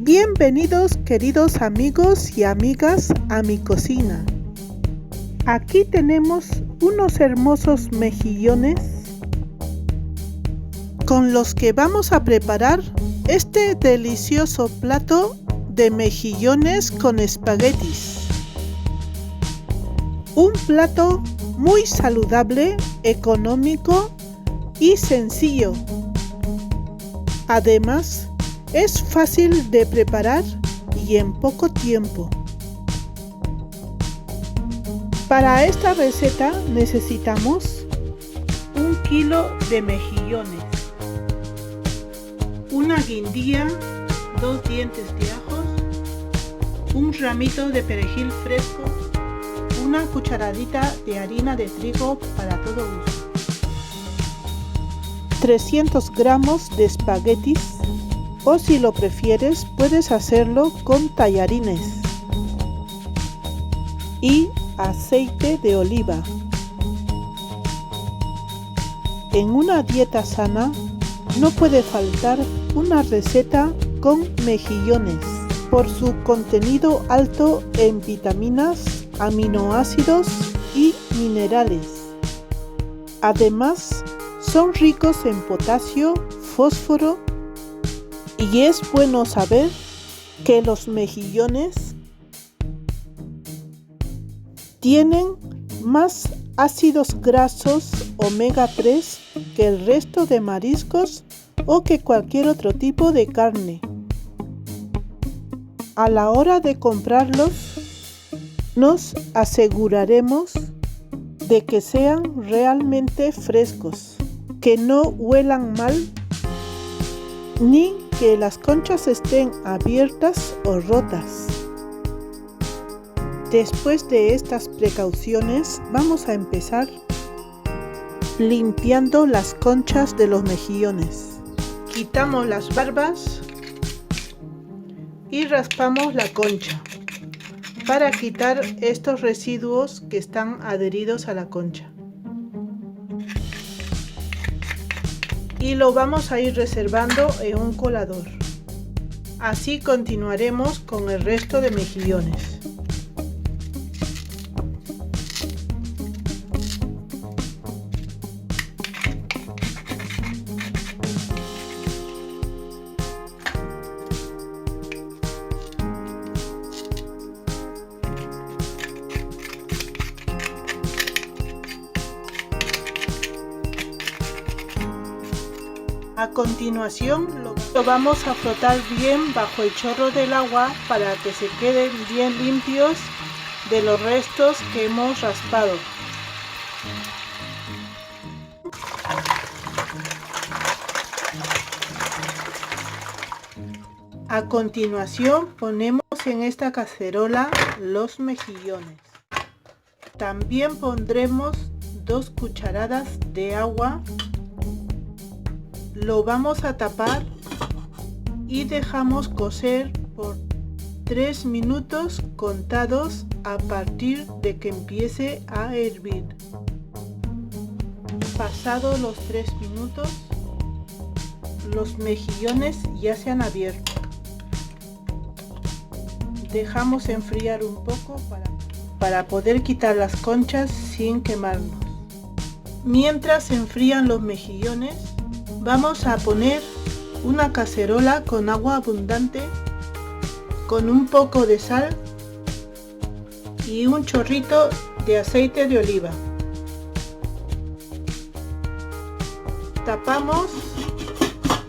Bienvenidos queridos amigos y amigas a mi cocina. Aquí tenemos unos hermosos mejillones con los que vamos a preparar este delicioso plato de mejillones con espaguetis. Un plato muy saludable, económico y sencillo. Además, es fácil de preparar y en poco tiempo. Para esta receta necesitamos 1 kilo de mejillones, una guindilla, 2 dientes de ajo, un ramito de perejil fresco, una cucharadita de harina de trigo para todo uso, 300 gramos de espaguetis, o si lo prefieres puedes hacerlo con tallarines, y aceite de oliva. En una dieta sana no puede faltar una receta con mejillones por su contenido alto en vitaminas, aminoácidos y minerales. Además, son ricos en potasio, fósforo, y es bueno saber que los mejillones tienen más ácidos grasos omega 3 que el resto de mariscos o que cualquier otro tipo de carne. A la hora de comprarlos, nos aseguraremos de que sean realmente frescos, que no huelan mal, ni que las conchas estén abiertas o rotas. Después de estas precauciones, vamos a empezar limpiando las conchas de los mejillones. Quitamos las barbas y raspamos la concha para quitar estos residuos que están adheridos a la concha. Y lo vamos a ir reservando en un colador. Así continuaremos con el resto de mejillones. A continuación lo vamos a frotar bien bajo el chorro del agua para que se queden bien limpios de los restos que hemos raspado. A continuación ponemos en esta cacerola los mejillones. También pondremos 2 cucharadas de agua. Lo vamos a tapar y dejamos cocer por 3 minutos contados a partir de que empiece a hervir. Pasados los 3 minutos, los mejillones ya se han abierto. Dejamos enfriar un poco para poder quitar las conchas sin quemarnos. Mientras se enfrían los mejillones, vamos a poner una cacerola con agua abundante, con un poco de sal y un chorrito de aceite de oliva. Tapamos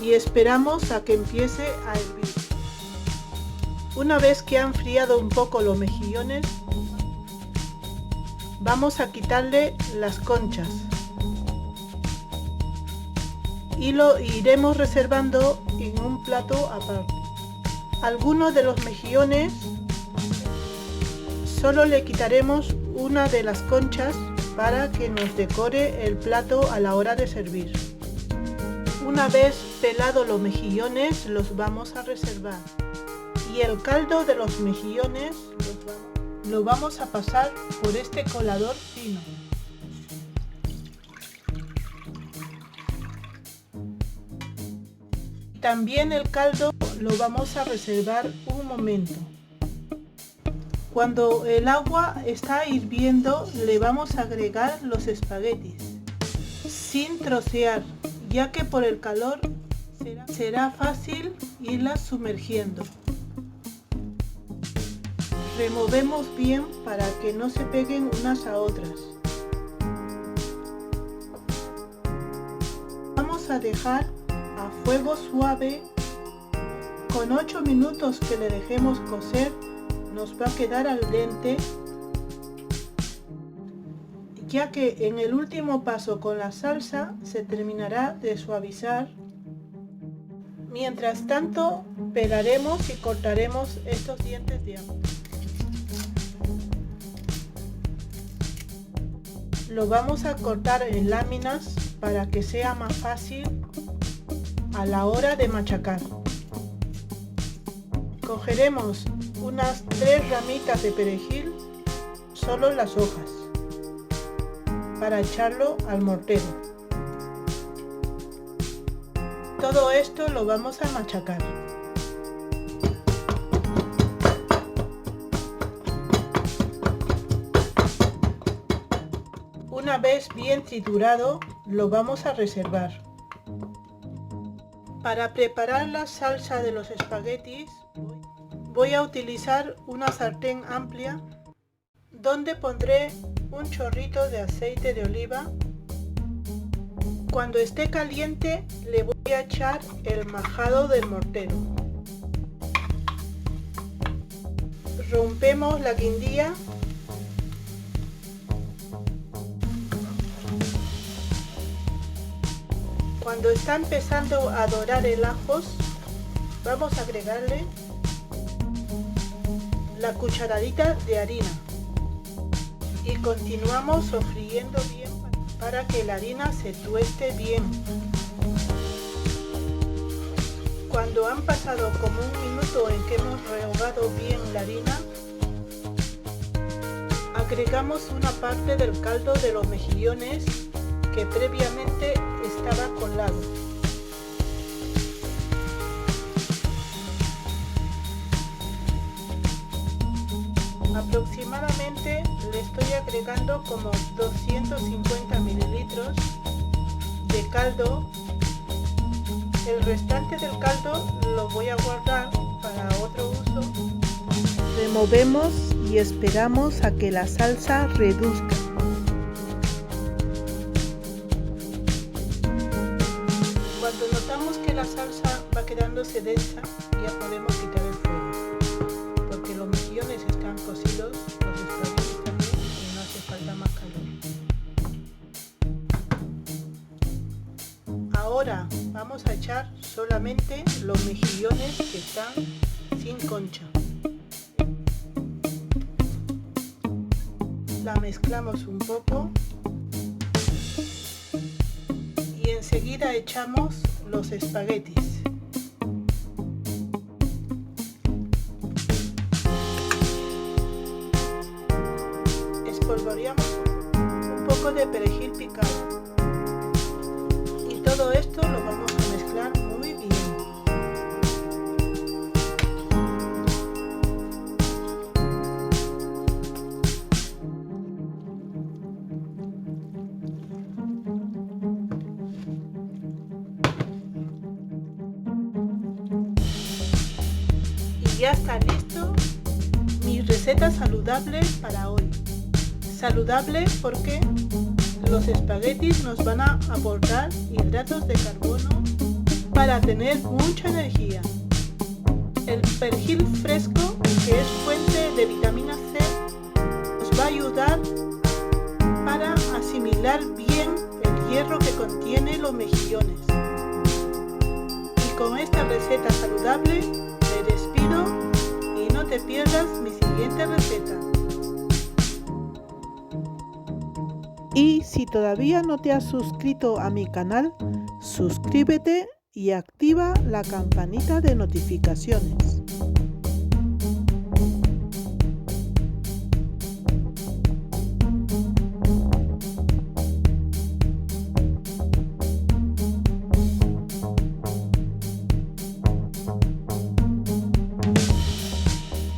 y esperamos a que empiece a hervir. Una vez que han enfriado un poco los mejillones, vamos a quitarle las conchas y lo iremos reservando en un plato aparte. Algunos de los mejillones solo le quitaremos una de las conchas para que nos decore el plato a la hora de servir. Una vez pelados los mejillones, los vamos a reservar y el caldo de los mejillones lo vamos a pasar por este colador fino. También el caldo lo vamos a reservar un momento. Cuando el agua está hirviendo, le vamos a agregar los espaguetis, sin trocear, ya que por el calor será fácil irlas sumergiendo. Removemos bien para que no se peguen unas a otras. Vamos a dejar a fuego suave. Con 8 minutos que le dejemos cocer, nos va a quedar al dente, ya que en el último paso con la salsa se terminará de suavizar. Mientras tanto, pelaremos y cortaremos estos dientes de ajo. Lo vamos a cortar en láminas para que sea más fácil a la hora de machacar. Cogeremos unas 3 ramitas de perejil, solo las hojas, para echarlo al mortero. Todo esto lo vamos a machacar. Una vez bien triturado, lo vamos a reservar. Para preparar la salsa de los espaguetis, voy a utilizar una sartén amplia donde pondré un chorrito de aceite de oliva. Cuando esté caliente le voy a echar el majado del mortero. Rompemos la guindilla. Cuando está empezando a dorar el ajo, vamos a agregarle la cucharadita de harina y continuamos sofriendo bien para que la harina se tueste bien. Cuando han pasado como un minuto en que hemos rehogado bien la harina, agregamos una parte del caldo de los mejillones que previamente estaba colado. Aproximadamente le estoy agregando como 250 mililitros de caldo. El restante del caldo lo voy a guardar para otro uso. Removemos y esperamos a que la salsa reduzca. Cuando notamos que la salsa va quedándose densa, ya podemos quitar el fuego, porque los mejillones están cocidos, los espaguetis también, y no hace falta más calor. Ahora vamos a echar solamente los mejillones que están sin concha. La mezclamos un poco y enseguida echamos los espaguetis. Espolvoreamos un poco de perejil picado y todo esto lo vamos a mezclar muy bien. Y ya está listo mi receta saludable para hoy. Saludable porque los espaguetis nos van a aportar hidratos de carbono para tener mucha energía. El perejil fresco, que es fuente de vitamina C, nos va a ayudar para asimilar bien el hierro que contiene los mejillones. Y con esta receta saludable me despido y no te pierdas mi siguiente receta. Y si todavía no te has suscrito a mi canal, suscríbete y activa la campanita de notificaciones.